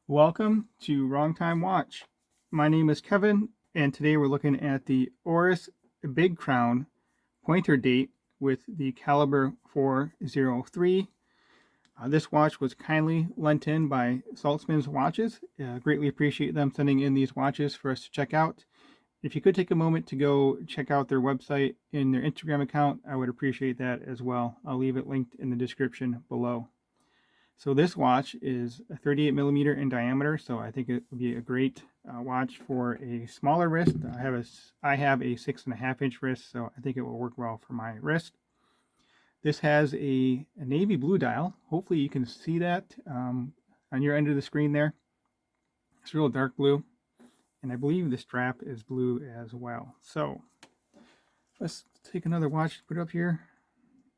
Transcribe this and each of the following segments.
Welcome to Wrong Time Watch. My name is Kevin, and today we're looking at the Oris Big Crown pointer date with the Calibre 403. This watch was kindly lent in by Saltzman's Watches. Greatly appreciate them sending in these watches for us to check out. If you could take a moment to go check out their website and their Instagram account, I would appreciate that as well. I'll leave it linked in the description below. So this watch is a 38 millimeter in diameter, so I think it would be a great watch for a smaller wrist. I have a 6.5 inch wrist, so I think it will work well for my wrist. This has a navy blue dial. Hopefully you can see that on your end of the screen there. It's real dark blue, and I believe the strap is blue as well. So let's take another watch, put it up here.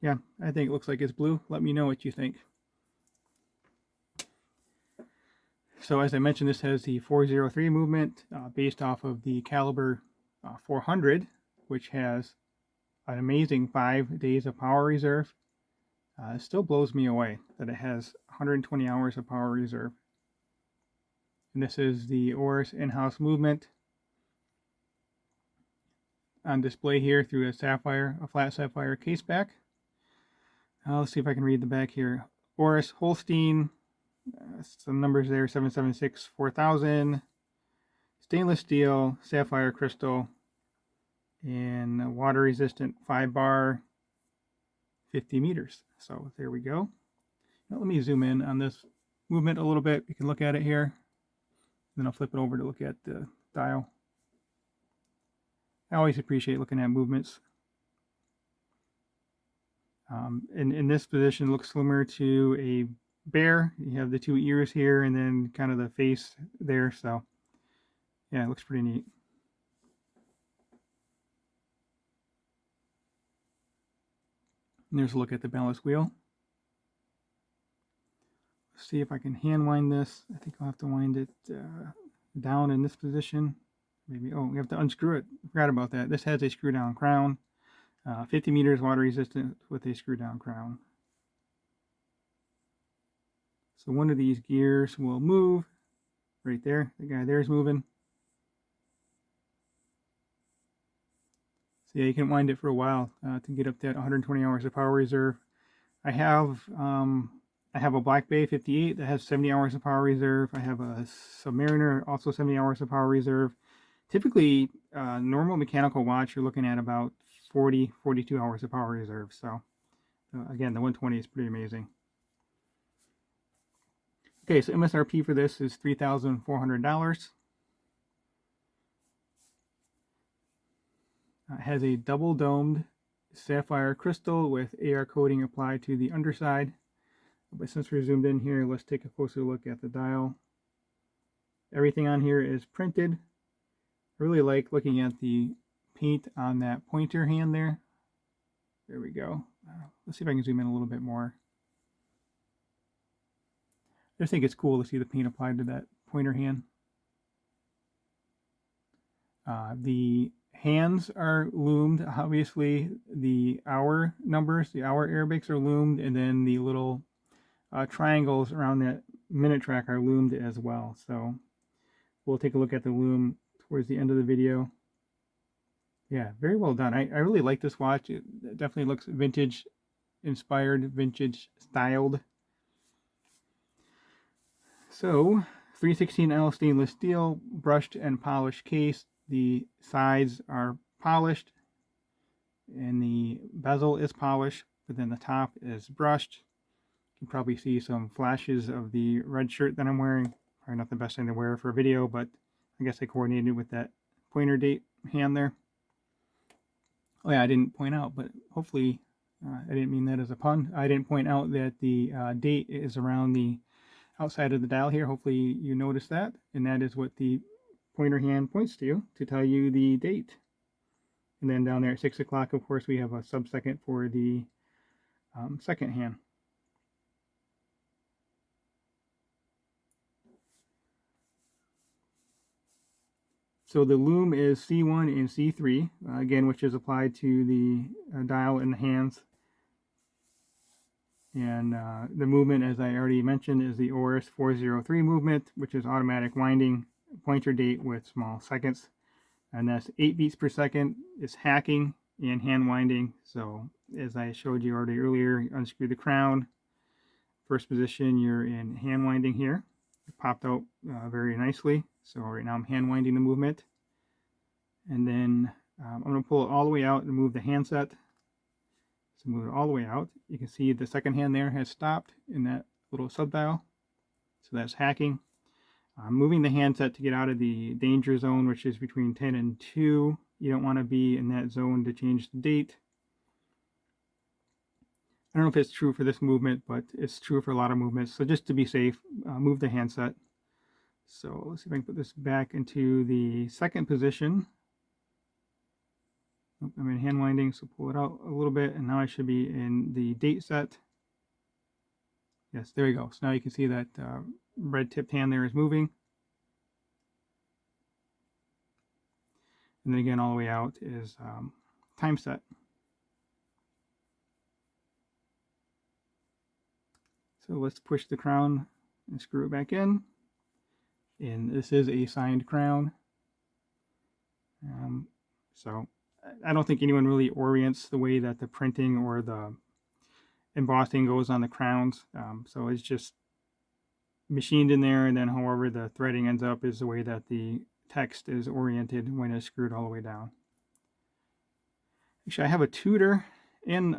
Yeah, I think it looks like it's blue. Let me know what you think. So as I mentioned, this has the 403 movement based off of the Calibre 400, which has an amazing 5 days of power reserve. It still blows me away that it has 120 hours of power reserve. And this is the Oris in-house movement on display here through a flat sapphire case back. Let's see if I can read the back here. Oris Holstein. Some numbers there, 776 4000, stainless steel, sapphire crystal, and water resistant 5-bar, 50 meters. So there we go. Now let me zoom in on this movement a little bit. You can look at it here. Then I'll flip it over to look at the dial. I always appreciate looking at movements. In this position, it looks similar to a bear. You have the two ears here and then kind of the face there, so yeah, it looks pretty neat. And there's a look at the balance wheel. Let's see if I can hand wind this. I think I'll have to wind it down in this position. Maybe, we have to unscrew it. I forgot about that. This has a screw down crown, 50 meters water resistant with a screw down crown. So one of these gears will move right there. The guy there is moving. So yeah, you can wind it for a while to get up to that 120 hours of power reserve. I have a Black Bay 58 that has 70 hours of power reserve. I have a Submariner, also 70 hours of power reserve. Typically, normal mechanical watch, you're looking at about 42 hours of power reserve. So again, the 120 is pretty amazing. Okay, so MSRP for this is $3,400. It has a double domed sapphire crystal with AR coating applied to the underside. But since we're zoomed in here, let's take a closer look at the dial. Everything on here is printed. I really like looking at the paint on that pointer hand there. There we go. Let's see if I can zoom in a little bit more. I just think it's cool to see the paint applied to that pointer hand. The hands are loomed. Obviously, the hour numbers, the hour Arabics are loomed, and then the little triangles around that minute track are loomed as well. So we'll take a look at the loom towards the end of the video. Yeah, very well done. I really like this watch. It definitely looks vintage inspired, vintage styled. So 316L stainless steel, brushed and polished case. The sides are polished and the bezel is polished, but then the top is brushed. You can probably see some flashes of the red shirt that I'm wearing. Probably not the best thing to wear for a video, but I guess I coordinated with that pointer date hand there. Oh yeah, I didn't point out, but hopefully I didn't mean that as a pun. I didn't point out that the date is around the outside of the dial here. Hopefully you noticed that, and that is what the pointer hand points to tell you the date. And then down there at 6 o'clock, of course, we have a sub-second for the second hand. So the loom is C1 and C3, again, which is applied to the dial in the hands. And the movement, as I already mentioned, is the Oris 403 movement, which is automatic winding pointer date with small seconds. And that's 8 beats per second. It's hacking and hand winding. So as I showed you already earlier, you unscrew the crown. First position, you're in hand winding here. It popped out very nicely. So right now I'm hand winding the movement. And then I'm going to pull it all the way out and move the handset. So move it all the way out. You can see the second hand there has stopped in that little subdial. So that's hacking. I'm moving the handset to get out of the danger zone, which is between 10 and 2. You don't want to be in that zone to change the date. I don't know if it's true for this movement, but it's true for a lot of movements. So just to be safe, move the handset. So let's see if I can put this back into the second position. I'm in hand winding, so pull it out a little bit, and now I should be in the date set. Yes, there we go. So now you can see that red tipped hand there is moving. And then again, all the way out is time set. So let's push the crown and screw it back in. And this is a signed crown. So I don't think anyone really orients the way that the printing or the embossing goes on the crowns. So it's just machined in there, and then however the threading ends up is the way that the text is oriented when it's screwed all the way down. Actually, I have a Tudor and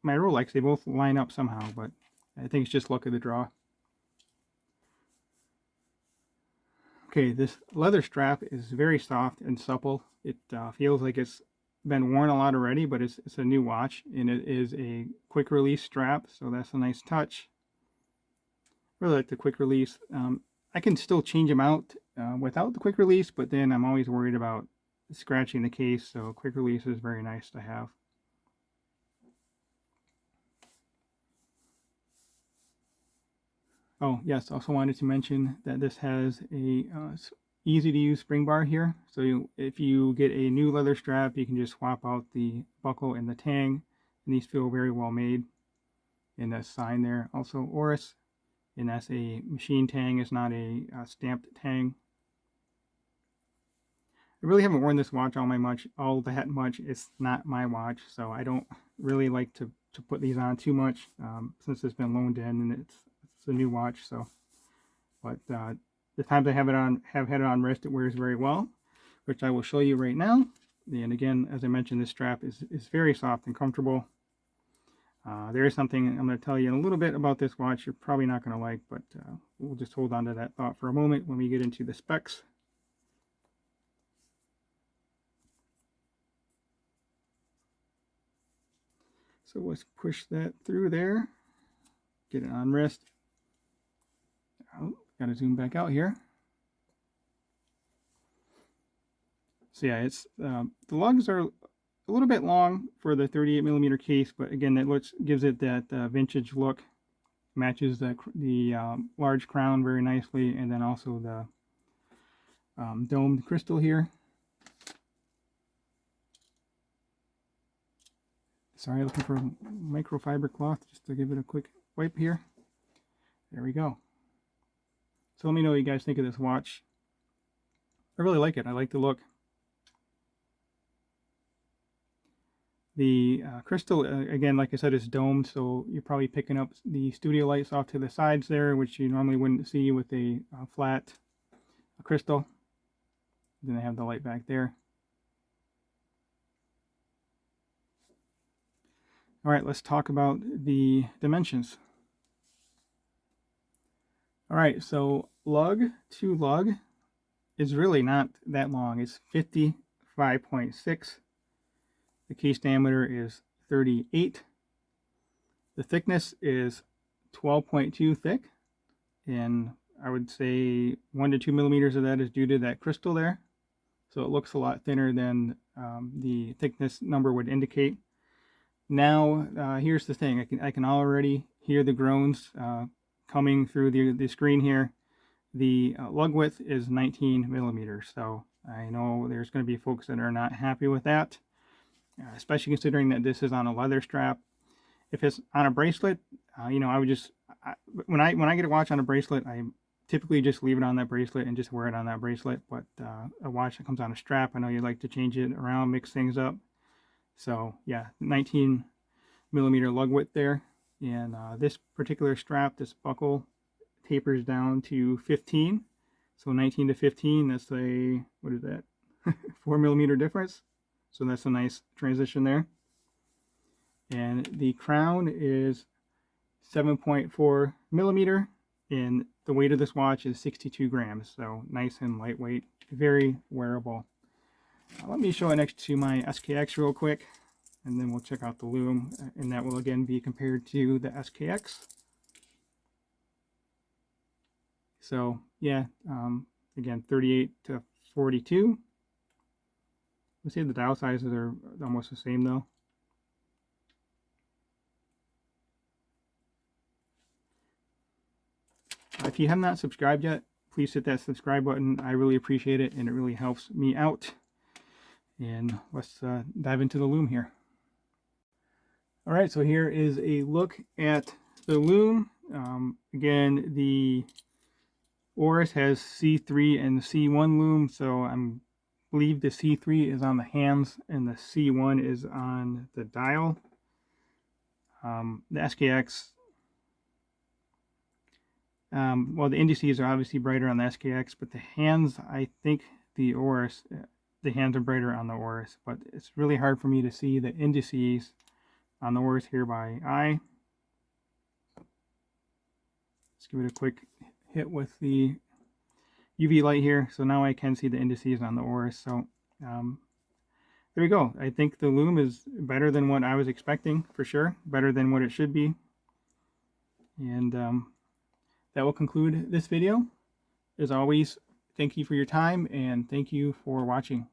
my Rolex. They both line up somehow, but I think it's just luck of the draw. Okay, this leather strap is very soft and supple. It feels like it's been worn a lot already, but it's a new watch, and it is a quick release strap, so that's a nice touch. Really like the quick release. I can still change them out without the quick release, but then I'm always worried about scratching the case, so quick release is very nice to have. Oh yes, also wanted to mention that this has a easy to use spring bar here. So if you get a new leather strap, you can just swap out the buckle and the tang, and these feel very well made. And that sign there, also Oris, and that's a machine tang, it's not a stamped tang. I really haven't worn this watch all that much. It's not my watch, so I don't really like to put these on too much since it's been loaned in and it's a new watch. So, but the times I have had it on wrist, it wears very well, which I will show you right now. And again, as I mentioned, this strap is very soft and comfortable. There is something I'm going to tell you a little bit about this watch you're probably not going to like, but we'll just hold on to that thought for a moment when we get into the specs. So let's push that through there, get it on wrist. Oh, got to zoom back out here. So yeah, it's the lugs are a little bit long for the 38mm case, but again, that gives it that vintage look. Matches the large crown very nicely, and then also the domed crystal here. Sorry, looking for a microfiber cloth just to give it a quick wipe here. There we go. So let me know what you guys think of this watch. I really like it. I like the look. The crystal, again, like I said, is domed, so you're probably picking up the studio lights off to the sides there, which you normally wouldn't see with a flat crystal. Then I have the light back there. All right, let's talk about the dimensions. All right, so lug to lug is really not that long. It's 55.6. The case diameter is 38. The thickness is 12.2 thick, and I would say 1 to 2 millimeters of that is due to that crystal there. So it looks a lot thinner than the thickness number would indicate. Now, here's the thing. I can already hear the groans coming through the screen here. The lug width is 19 millimeters, so I know there's going to be folks that are not happy with that, especially considering that this is on a leather strap. If it's on a bracelet, you know, I would just when I get a watch on a bracelet, I typically just leave it on that bracelet and just wear it on that bracelet. But a watch that comes on a strap, I know you like to change it around, mix things up. So yeah, 19 millimeter lug width there, and this particular strap, this buckle, tapers down to 15. So 19 to 15, that's a, what is that, 4 millimeter difference. So that's a nice transition there. And the crown is 7.4 millimeter, and the weight of this watch is 62 grams. So nice and lightweight, very wearable. Let me show it next to my SKX real quick, and then we'll check out the lume, and that will again be compared to the SKX. So yeah, again, 38 to 42. Let's say the dial sizes are almost the same though. If you have not subscribed yet, please hit that subscribe button. I really appreciate it, and it really helps me out. And let's dive into the lume here. All right, so here is a look at the lume. Again, the Oris has C3 and C1 lume, so I believe the C3 is on the hands and the C1 is on the dial. The SKX, well, the indices are obviously brighter on the SKX, but the hands, I think the Oris, the hands are brighter on the Oris, but it's really hard for me to see the indices on the Oris here by eye. Let's give it a quick hit with the UV light here, so now I can see the indices on the Oris. So there we go. I think the lume is better than what I was expecting, for sure, better than what it should be. And that will conclude this video. As always, thank you for your time, and thank you for watching.